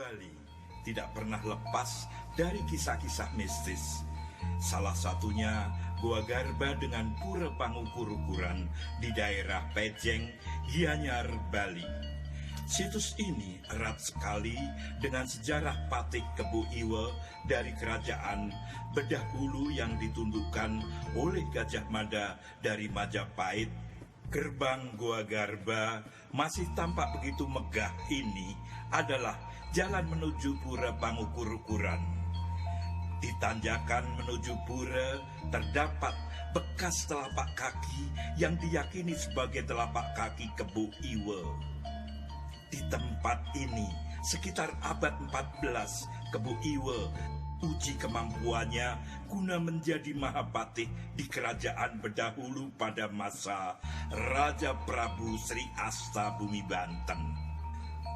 Bali tidak pernah lepas dari kisah-kisah mistis. Salah satunya Gua Garba dengan Pura Pangukur-ukuran di daerah Pejeng, Gianyar, Bali. Situs ini erat sekali dengan sejarah Patih Kebu Iwe dari kerajaan Bedahulu yang ditundukkan oleh Gajah Mada dari Majapahit. Gerbang Gua Garba masih tampak begitu megah ini adalah jalan menuju Pura Pangukur-ukuran. Di tanjakan menuju pura terdapat bekas telapak kaki yang diyakini sebagai telapak kaki Kebu Iwe. Di tempat ini, sekitar abad 14, Kebu Iwe uji kemampuannya guna menjadi Mahapatih di kerajaan Bedahulu pada masa Raja Prabu Sri Asta Bumi Banten.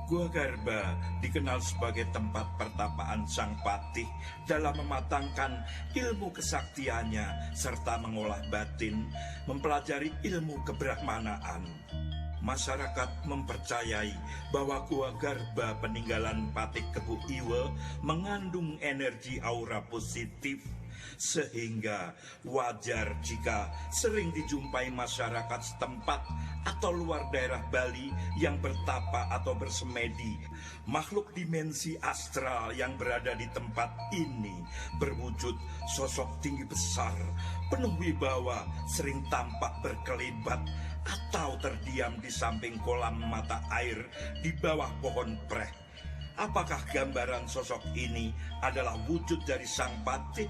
Gua Garba dikenal sebagai tempat pertapaan Sang Patih dalam mematangkan ilmu kesaktiannya serta mengolah batin, mempelajari ilmu kebrahmanaan. Masyarakat mempercayai bahwa Gua Garba peninggalan Patih Kebu Iwe mengandung energi aura positif, sehingga wajar jika sering dijumpai masyarakat setempat atau luar daerah Bali yang bertapa atau bersemedi. Makhluk dimensi astral yang berada di tempat ini berwujud sosok tinggi besar, penuh wibawa, sering tampak berkelebat atau terdiam di samping kolam mata air di bawah pohon preh. Apakah gambaran sosok ini adalah wujud dari Sang Patih?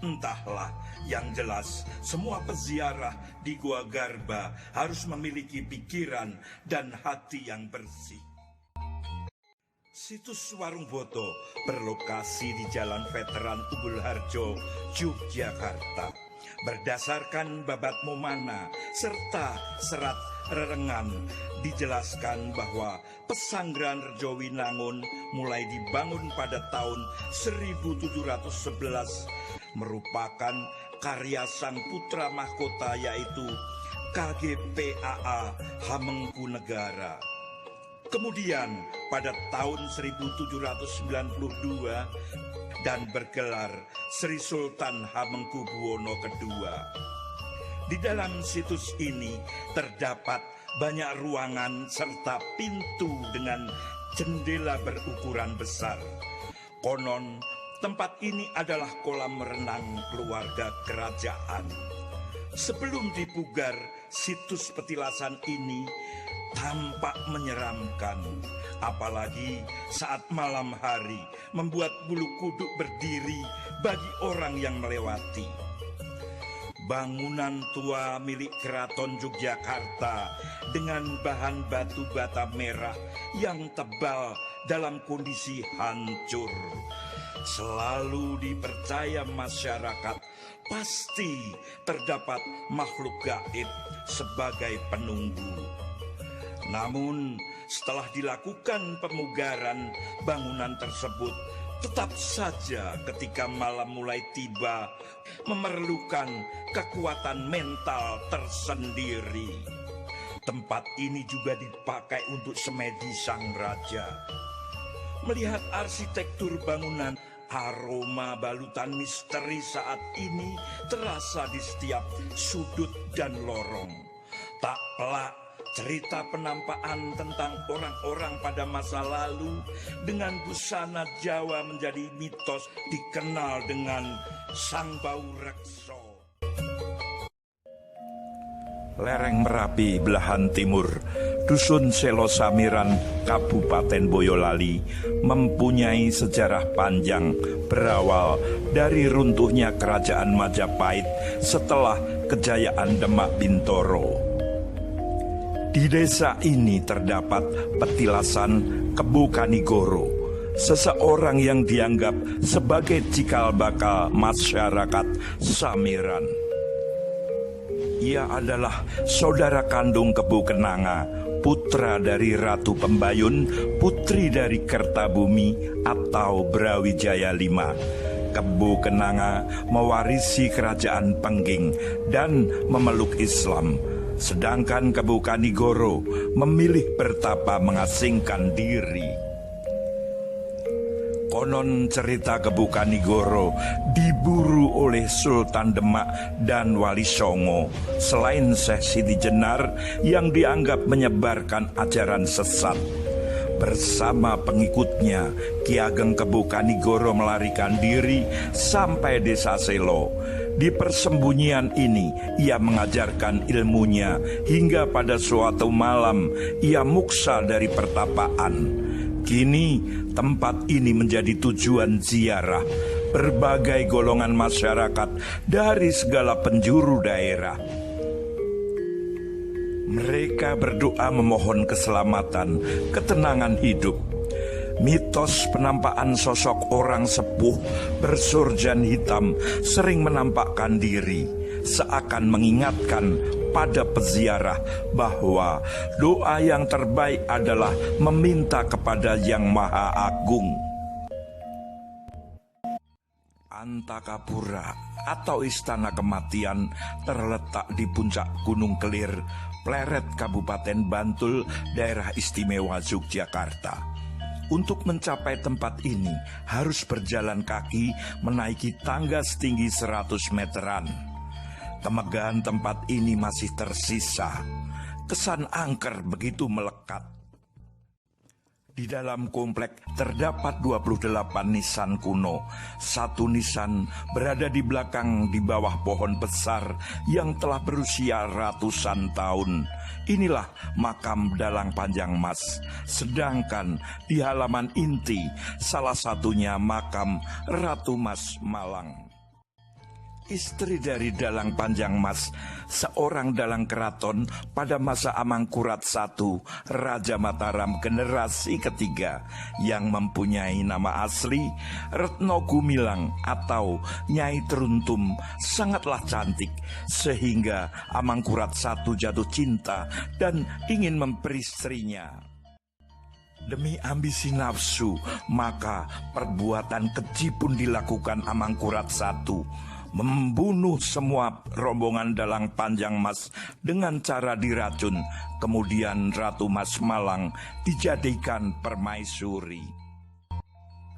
Entahlah, yang jelas semua peziarah di Gua Garba harus memiliki pikiran dan hati yang bersih. Situs Warung Boto berlokasi di Jalan Veteran Ubul Harjo, Yogyakarta. Berdasarkan Babat Momana serta Serat Rerengan, dijelaskan bahwa Pesanggrahan Rejowinangun mulai dibangun pada tahun 1711 merupakan karya sang putra mahkota yaitu KGPAA Hamengkunegara. Kemudian pada tahun 1792 dan bergelar Sri Sultan Hamengkubuwono II. Di dalam situs ini terdapat banyak ruangan serta pintu dengan jendela berukuran besar. Konon tempat ini adalah kolam renang keluarga kerajaan. Sebelum dipugar, situs petilasan ini tampak menyeramkan, apalagi saat malam hari membuat bulu kuduk berdiri bagi orang yang melewati. Bangunan tua milik Keraton Yogyakarta dengan bahan batu bata merah yang tebal dalam kondisi hancur. Selalu dipercaya masyarakat pasti terdapat makhluk gaib sebagai penunggu. Namun setelah dilakukan pemugaran bangunan tersebut, tetap saja ketika malam mulai tiba memerlukan kekuatan mental tersendiri. Tempat ini juga dipakai untuk semedi sang raja. Melihat arsitektur bangunan, aroma balutan misteri saat ini terasa di setiap sudut dan lorong. Tak pelak cerita penampakan tentang orang-orang pada masa lalu dengan busana Jawa menjadi mitos dikenal dengan Sang Bau Rekso. Lereng Merapi belahan timur, Dusun Selo Samiran, Kabupaten Boyolali mempunyai sejarah panjang berawal dari runtuhnya Kerajaan Majapahit setelah kejayaan Demak Bintoro. Di desa ini terdapat petilasan Kebu Kanigoro, seseorang yang dianggap sebagai cikal bakal masyarakat Samiran. Ia adalah saudara kandung Kebu Kenanga, putra dari Ratu Pembayun, putri dari Kertabumi atau Brawijaya V. Kebu Kenanga mewarisi kerajaan Pengging dan memeluk Islam, sedangkan Kebu Kanigoro memilih bertapa mengasingkan diri. Konon cerita Kebu Kanigoro diburu oleh Sultan Demak dan Wali Songo, selain Syekh Siti Jenar yang dianggap menyebarkan ajaran sesat. Bersama pengikutnya, Ki Ageng Kebu Kanigoro melarikan diri sampai desa Selo. Di persembunyian ini, ia mengajarkan ilmunya hingga pada suatu malam ia muksa dari pertapaan. Kini tempat ini menjadi tujuan ziarah berbagai golongan masyarakat dari segala penjuru daerah. Mereka berdoa memohon keselamatan, ketenangan hidup. Mitos penampakan sosok orang sepuh bersurjan hitam sering menampakkan diri, seakan mengingatkan pada peziarah bahwa doa yang terbaik adalah meminta kepada Yang Maha Agung. Antakapura atau Istana Kematian terletak di puncak Gunung Kelir, Pleret, Kabupaten Bantul, Daerah Istimewa Yogyakarta. Untuk mencapai tempat ini harus berjalan kaki menaiki tangga setinggi 100 meteran. Kemegahan tempat ini masih tersisa. Kesan angker begitu melekat. Di dalam komplek terdapat 28 nisan kuno. Satu nisan berada di belakang di bawah pohon besar yang telah berusia ratusan tahun. Inilah makam Dalang Panjang Mas. Sedangkan di halaman inti salah satunya makam Ratu Mas Malang. Istri dari Dalang Panjang Mas, seorang dalang keraton pada masa Amangkurat I, Raja Mataram generasi ketiga, yang mempunyai nama asli Retno Gumilang atau Nyai Teruntum, sangatlah cantik sehingga Amangkurat I jatuh cinta dan ingin memperistrinya. Demi ambisi nafsu, maka perbuatan keji pun dilakukan Amangkurat I, membunuh semua rombongan Dalang Panjang Mas dengan cara diracun. Kemudian Ratu Mas Malang dijadikan permaisuri.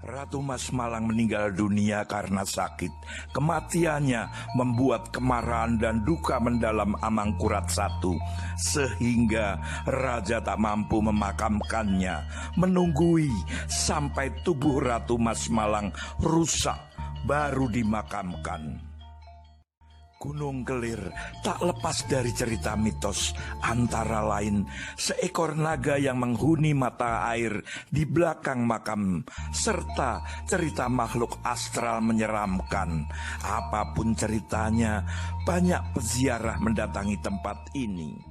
Ratu Mas Malang meninggal dunia karena sakit. Kematiannya membuat kemarahan dan duka mendalam Amangkurat I, sehingga raja tak mampu memakamkannya, menunggui sampai tubuh Ratu Mas Malang rusak baru dimakamkan. Gunung Kelir tak lepas dari cerita mitos, antara lain seekor naga yang menghuni mata air di belakang makam, serta cerita makhluk astral menyeramkan. Apapun ceritanya, banyak peziarah mendatangi tempat ini.